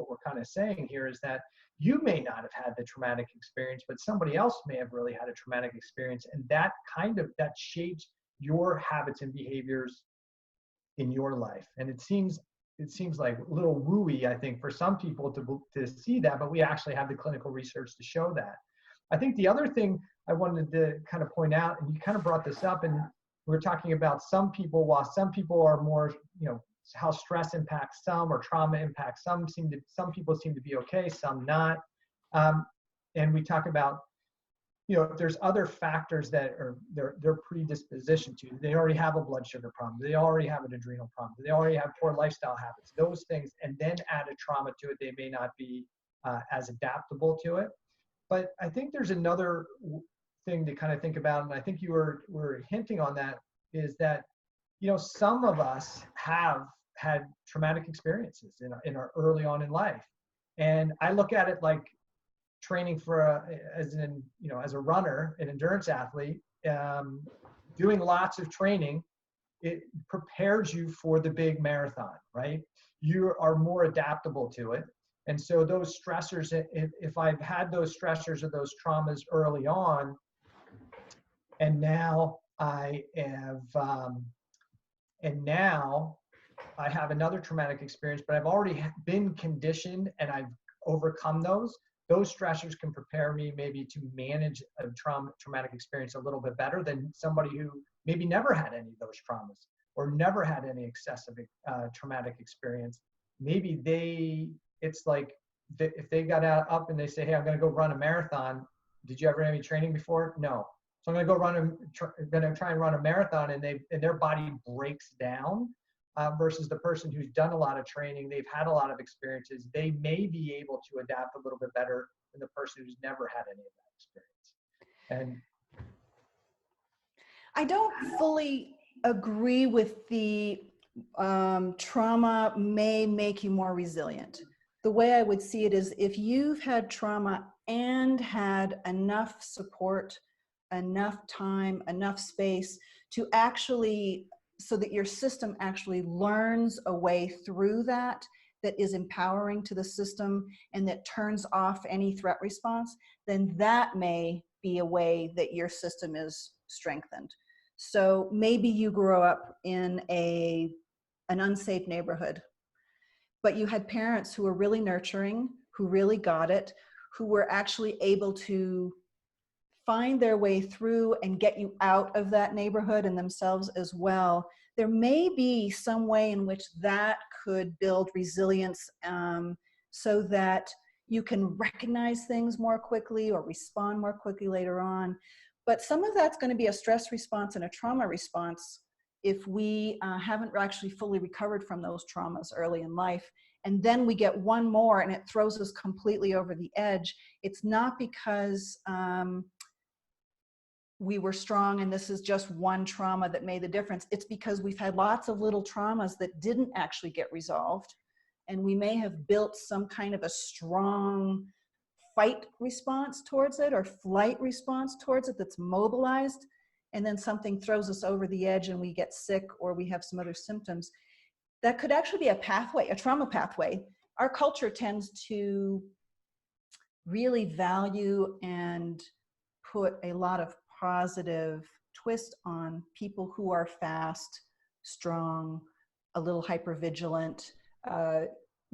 we're kind of saying here, is that you may not have had the traumatic experience, but somebody else may have really had a traumatic experience, and that shapes your habits and behaviors in your life. And it seems like a little wooey, I think, for some people to see that, but we actually have the clinical research to show that. I think the other thing I wanted to kind of point out, and you kind of brought this up, and we're talking about some people, while some people are more, how stress impacts some or trauma impacts some people seem to be okay, some not. And we talk about, if there's other factors that are they're predisposition to. They already have a blood sugar problem. They already have an adrenal problem. They already have poor lifestyle habits. Those things, and then add a trauma to it, they may not be as adaptable to it. But I think there's another thing to kind of think about, and I think you were hinting on that, is that, some of us have had traumatic experiences in our early on in life. And I look at it like training as a runner, an endurance athlete, doing lots of training, it prepares you for the big marathon, right? You are more adaptable to it. And so those stressors, if I've had those stressors or those traumas early on, and now I have another traumatic experience, but I've already been conditioned and I've overcome those stressors can prepare me maybe to manage a traumatic experience a little bit better than somebody who maybe never had any of those traumas or never had any excessive traumatic experience. Maybe it's like if they got up and they say, hey, I'm going to go run a marathon. Did you ever have any training before? No. So I'm going to try and run a marathon, and their body breaks down. Versus the person who's done a lot of training, they've had a lot of experiences, they may be able to adapt a little bit better than the person who's never had any of that experience. And
I don't fully agree with the trauma may make you more resilient. The way I would see it is if you've had trauma and had enough support, enough time, enough space to actually, so that your system actually learns a way through that is empowering to the system and that turns off any threat response, then that may be a way that your system is strengthened. So maybe you grew up in an unsafe neighborhood, but you had parents who were really nurturing, who really got it, who were actually able to find their way through and get you out of that neighborhood and themselves as well. There may be some way in which that could build resilience so that you can recognize things more quickly or respond more quickly later on. But some of that's going to be a stress response and a trauma response if we haven't actually fully recovered from those traumas early in life. And then we get one more and it throws us completely over the edge. It's not because we were strong and this is just one trauma that made the difference. It's because we've had lots of little traumas that didn't actually get resolved. And we may have built some kind of a strong fight response towards it or flight response towards it that's mobilized. And then something throws us over the edge and we get sick or we have some other symptoms. That could actually be a pathway, a trauma pathway. Our culture tends to really value and put a lot of positive twist on people who are fast, strong, a little hypervigilant,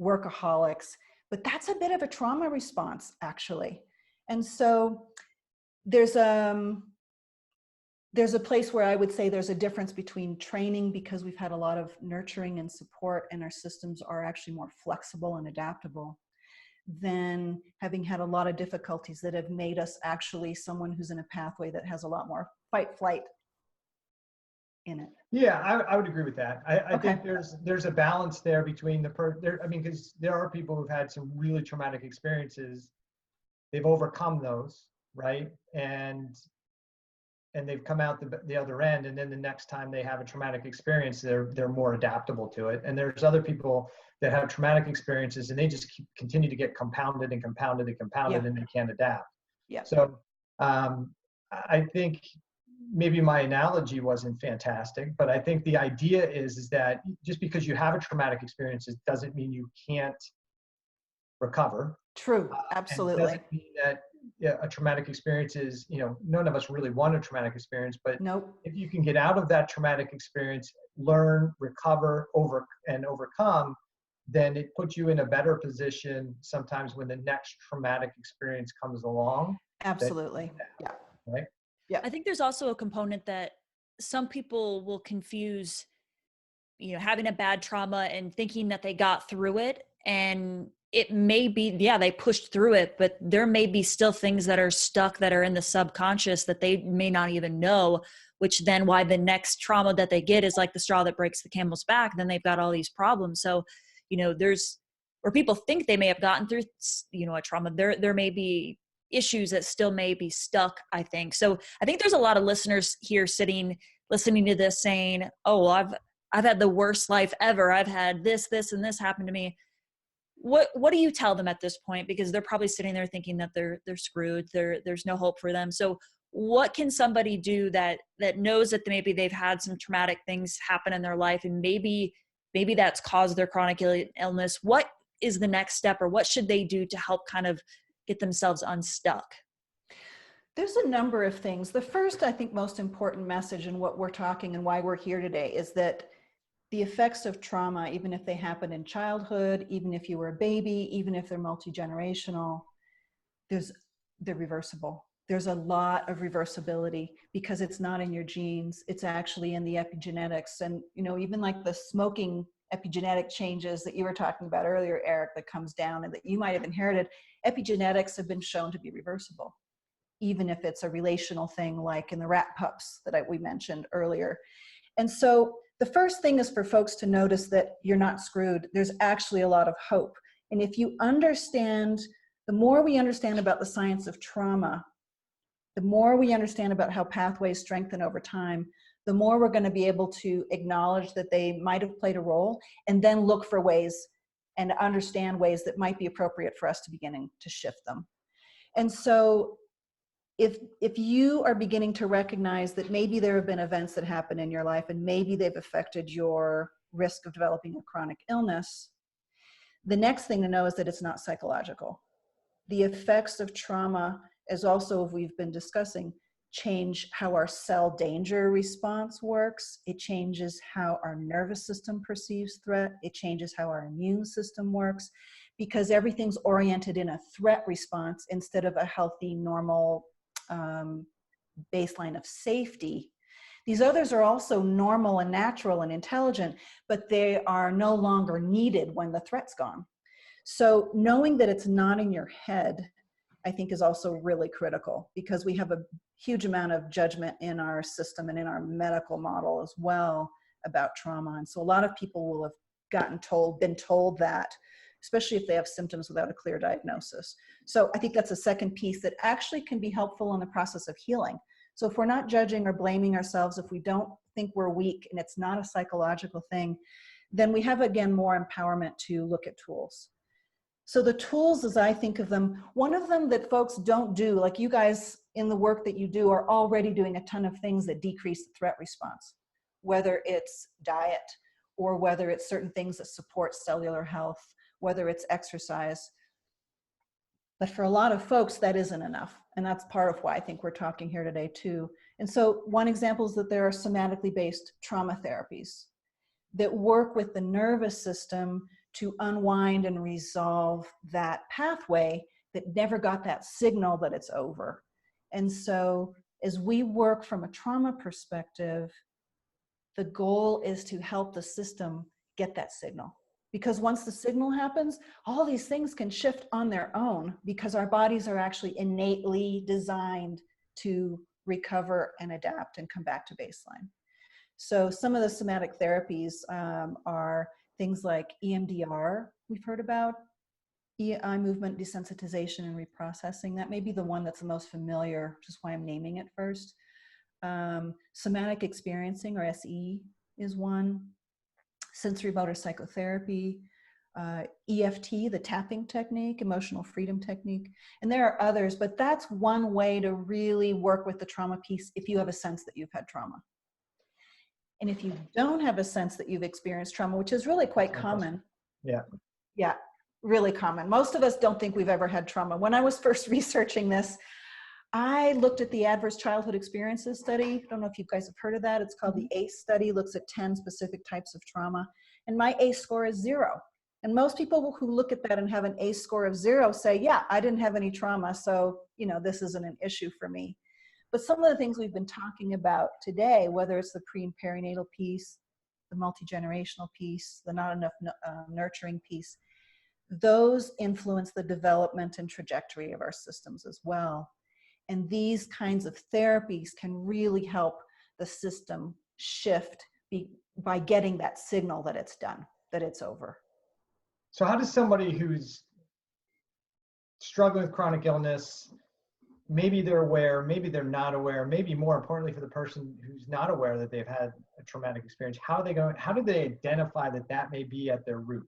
workaholics, but that's a bit of a trauma response actually. And so there's a place where I would say there's a difference between training because we've had a lot of nurturing and support and our systems are actually more flexible and adaptable than having had a lot of difficulties that have made us actually someone who's in a pathway that has a lot more fight flight in it.
Yeah, I would agree with that. I think there's a balance there between because there are people who've had some really traumatic experiences. They've overcome those, right? And they've come out the other end, and then the next time they have a traumatic experience, they're more adaptable to it. And there's other people that have traumatic experiences, and they just continue to get compounded and compounded and compounded, and they can't adapt.
Yeah.
So I think maybe my analogy wasn't fantastic, but I think the idea is that just because you have a traumatic experience doesn't mean you can't recover.
True, absolutely.
It doesn't mean that a traumatic experience is, none of us really want a traumatic experience, but
nope.
If you can get out of that traumatic experience, learn, recover, overcome, then it puts you in a better position sometimes when the next traumatic experience comes along.
Absolutely. Yeah.
Right?
Yeah.
I think there's also a component that some people will confuse, having a bad trauma and thinking that they got through it. And it may be, yeah, they pushed through it, but there may be still things that are stuck that are in the subconscious that they may not even know, which then why the next trauma that they get is like the straw that breaks the camel's back. Then they've got all these problems. So, there's where people think they may have gotten through, a trauma, there may be issues that still may be stuck, I think. So I think there's a lot of listeners here listening to this saying, oh, well, I've had the worst life ever. I've had this, and this happen to me. What do you tell them at this point? Because they're probably sitting there thinking that they're screwed. There's no hope for them. So what can somebody do that knows that maybe they've had some traumatic things happen in their life, and maybe that's caused their chronic illness? What is the next step, or what should they do to help kind of get themselves unstuck?
There's a number of things. The first, I think, most important message in what we're talking and why we're here today is that the effects of trauma, even if they happen in childhood, even if you were a baby, even if they're multi-generational, they're reversible. There's a lot of reversibility because it's not in your genes. It's actually in the epigenetics. And, even like the smoking epigenetic changes that you were talking about earlier, Eric, that comes down and that you might have inherited, epigenetics have been shown to be reversible, even if it's a relational thing like in the rat pups that we mentioned earlier. And so the first thing is for folks to notice that you're not screwed. There's actually a lot of hope. And if you understand, the more we understand about the science of trauma, the more we understand about how pathways strengthen over time, the more we're going to be able to acknowledge that they might have played a role, and then look for ways and understand ways that might be appropriate for us to beginning to shift them. And so if you are beginning to recognize that maybe there have been events that happen in your life and maybe they've affected your risk of developing a chronic illness, the next thing to know is that it's not psychological. The effects of trauma, as also we've been discussing, change how our cell danger response works. It changes how our nervous system perceives threat. It changes how our immune system works, because everything's oriented in a threat response instead of a healthy, normal baseline of safety. These others are also normal and natural and intelligent, but they are no longer needed when the threat's gone. So knowing that it's not in your head, I think, is also really critical, because we have a huge amount of judgment in our system and in our medical model as well about trauma. And so a lot of people will have been told that, especially if they have symptoms without a clear diagnosis. So I think that's a second piece that actually can be helpful in the process of healing. So if we're not judging or blaming ourselves, if we don't think we're weak and it's not a psychological thing, then we have, again, more empowerment to look at tools. So the tools, as I think of them, one of them that folks don't do, like you guys in the work that you do are already doing a ton of things that decrease the threat response, whether it's diet or whether it's certain things that support cellular health, whether it's exercise. But for a lot of folks, that isn't enough. And that's part of why I think we're talking here today too. And so one example is that there are somatically based trauma therapies that work with the nervous system to unwind and resolve that pathway that never got that signal that it's over. And so as we work from a trauma perspective, the goal is to help the system get that signal. Because once the signal happens, all these things can shift on their own, because our bodies are actually innately designed to recover and adapt and come back to baseline. So some of the somatic therapies are things like EMDR, we've heard about, eye movement desensitization and reprocessing. That may be the one that's the most familiar, which is why I'm naming it first. Somatic experiencing, or SE, is one. Sensory motor psychotherapy, EFT, the tapping technique, emotional freedom technique. And there are others, but that's one way to really work with the trauma piece if you have a sense that you've had trauma. And if you don't have a sense that you've experienced trauma, which is really quite common. Yeah, really common. Most of us don't think we've ever had trauma. When I was first researching this, I looked at the Adverse Childhood Experiences study. I don't know if you guys have heard of that. It's called the ACE study, looks at 10 specific types of trauma. And my ACE score is 0. And most people who look at that and have an ACE score of 0 say, yeah, I didn't have any trauma, so, this isn't an issue for me. But some of the things we've been talking about today, whether it's the pre and perinatal piece, the multi-generational piece, the not enough nurturing piece, those influence the development and trajectory of our systems as well. And these kinds of therapies can really help the system shift by getting that signal that it's done, that it's over.
So how does somebody who's struggling with chronic illness, maybe they're aware, maybe they're not aware, maybe more importantly for the person who's not aware that they've had a traumatic experience, how do they identify that may be at their root?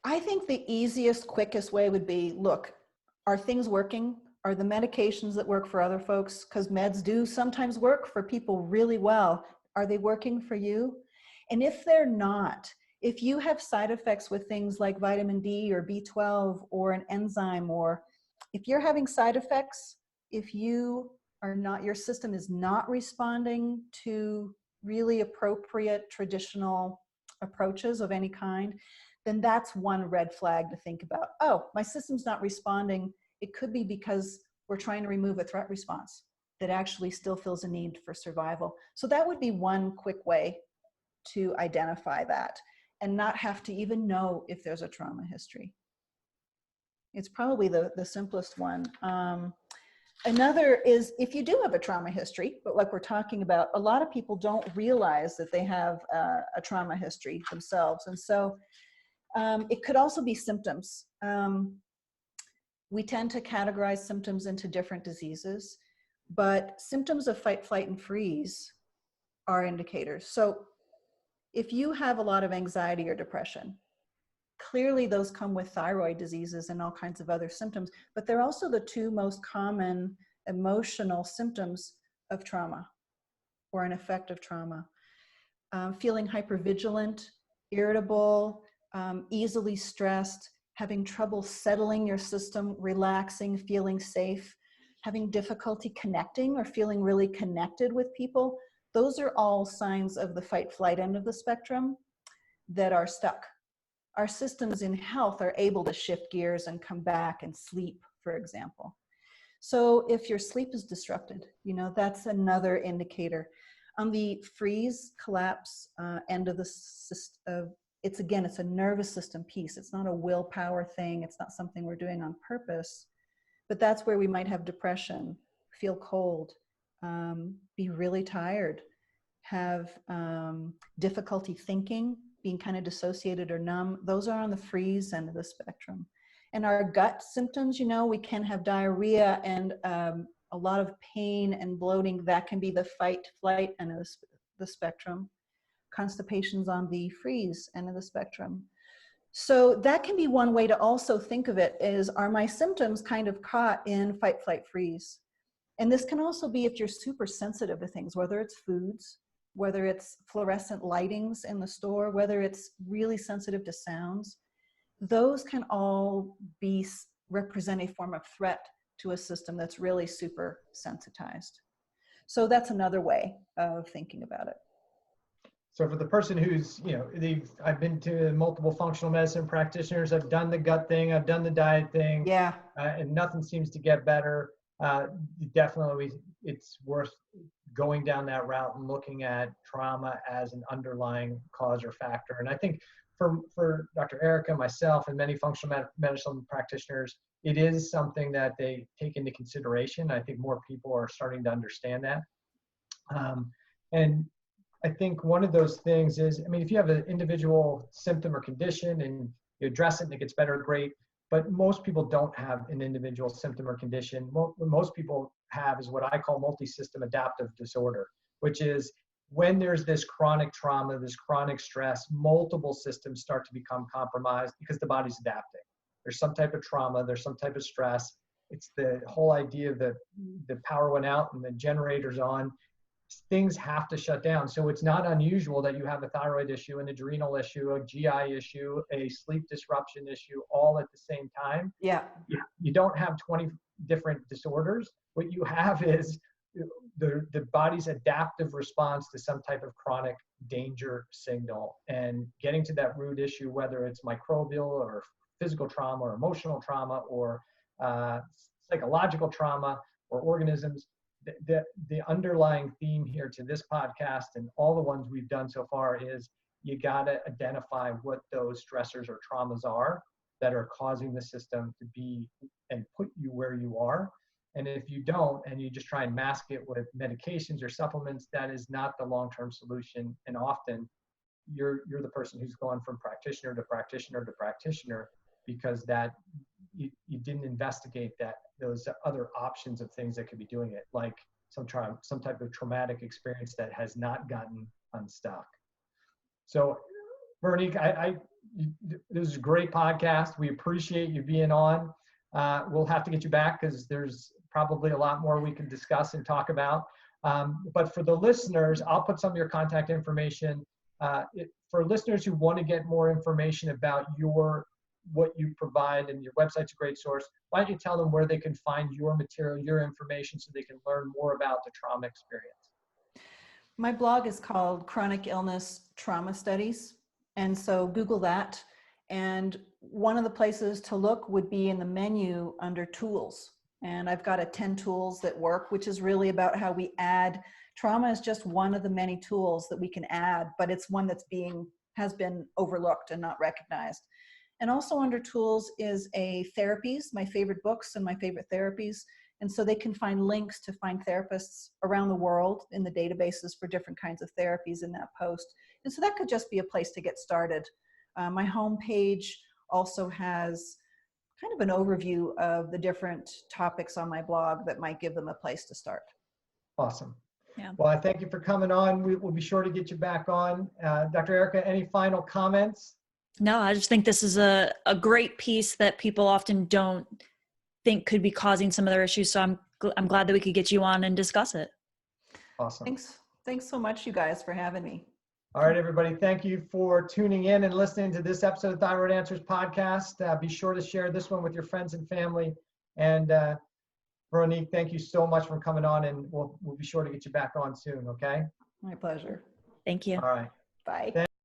I think the easiest, quickest way would be, look, are things working? Are the medications that work for other folks, because meds do sometimes work for people really well, are they working for you? And if they're not, if you have side effects with things like vitamin D or B12 or an enzyme, or if you're having side effects, if you are not, your system is not responding to really appropriate traditional approaches of any kind, then that's one red flag to think about. Oh, my system's not responding. It could be because we're trying to remove a threat response that actually still feels a need for survival. So that would be one quick way to identify that and not have to even know if there's a trauma history. It's probably the simplest one. Another is if you do have a trauma history, but like we're talking about, a lot of people don't realize that they have a trauma history themselves. And so it could also be symptoms. We tend to categorize symptoms into different diseases, but symptoms of fight, flight, and freeze are indicators. So if you have a lot of anxiety or depression, clearly those come with thyroid diseases and all kinds of other symptoms, but they're also the two most common emotional symptoms of trauma or an effect of trauma. Feeling hypervigilant, irritable, easily stressed, having trouble settling your system, relaxing, feeling safe, having difficulty connecting or feeling really connected with people. Those are all signs of the fight-flight end of the spectrum that are stuck. Our systems in health are able to shift gears and come back and sleep, for example. So if your sleep is disrupted, that's another indicator. On the freeze, collapse end of the system, it's a nervous system piece. It's not a willpower thing. It's not something we're doing on purpose, but that's where we might have depression, feel cold, be really tired, have difficulty thinking, being kind of dissociated or numb. Those are on the freeze end of the spectrum. And our gut symptoms, we can have diarrhea and a lot of pain and bloating. That can be the fight, flight end of the spectrum. Constipation's on the freeze end of the spectrum. So that can be one way to also think of it is, are my symptoms kind of caught in fight, flight, freeze? And this can also be if you're super sensitive to things, whether it's foods, whether it's fluorescent lightings in the store, whether it's really sensitive to sounds. Those can all represent a form of threat to a system that's really super sensitized. So that's another way of thinking about it.
So for the person who's, I've been to multiple functional medicine practitioners, I've done the gut thing, I've done the diet thing,
yeah,
and nothing seems to get better. Definitely, it's worth going down that route and looking at trauma as an underlying cause or factor. And I think for Dr. Erica, myself, and many functional medicine practitioners, it is something that they take into consideration. I think more people are starting to understand that. And I think one of those things is, if you have an individual symptom or condition and you address it and it gets better, great. But most people don't have an individual symptom or condition. What most people have is what I call multi-system adaptive disorder, which is when there's this chronic trauma, this chronic stress, multiple systems start to become compromised because the body's adapting. There's some type of trauma, there's some type of stress. It's the whole idea that the power went out and the generator's on. Things have to shut down. So it's not unusual that you have a thyroid issue, an adrenal issue, a GI issue, a sleep disruption issue, all at the same time.
Yeah.
You don't have 20 different disorders. What you have is the body's adaptive response to some type of chronic danger signal, and getting to that root issue, whether it's microbial or physical trauma or emotional trauma or psychological trauma or organisms. The underlying theme here to this podcast and all the ones we've done so far is you got to identify what those stressors or traumas are that are causing the system to be and put you where you are. And if you don't, and you just try and mask it with medications or supplements, that is not the long-term solution. And often you're the person who's going from practitioner to practitioner to practitioner because that you didn't investigate those other options of things that could be doing it, like some type of traumatic experience that has not gotten unstuck. So Veronique, this is a great podcast. We appreciate you being on. We'll have to get you back because there's probably a lot more we can discuss and talk about. But for the listeners, I'll put some of your contact information. For listeners who want to get more information about what you provide, and your website's a great source, why don't you tell them where they can find your material, your information, so they can learn more about the trauma experience?
My blog is called Chronic Illness Trauma Studies. And so Google that. And one of the places to look would be in the menu under tools. And I've got a 10 tools that work, which is really about how we add. Trauma is just one of the many tools that we can add, but it's one has been overlooked and not recognized. And also under tools is therapies, my favorite books and my favorite therapies. And so they can find links to find therapists around the world in the databases for different kinds of therapies in that post. And so that could just be a place to get started. My homepage also has kind of an overview of the different topics on my blog that might give them a place to start.
Awesome.
Yeah.
Well, I thank you for coming on. We'll be sure to get you back on. Dr. Erica, any final comments?
No, I just think this is a great piece that people often don't think could be causing some of their issues. So I'm glad that we could get you on and discuss it.
Awesome.
Thanks so much, you guys, for having me.
All right, everybody. Thank you for tuning in and listening to this episode of Thyroid Answers Podcast. Be sure to share this one with your friends and family. And Veronique, thank you so much for coming on, and we'll be sure to get you back on soon. Okay.
My pleasure.
Thank you.
All right.
Bye.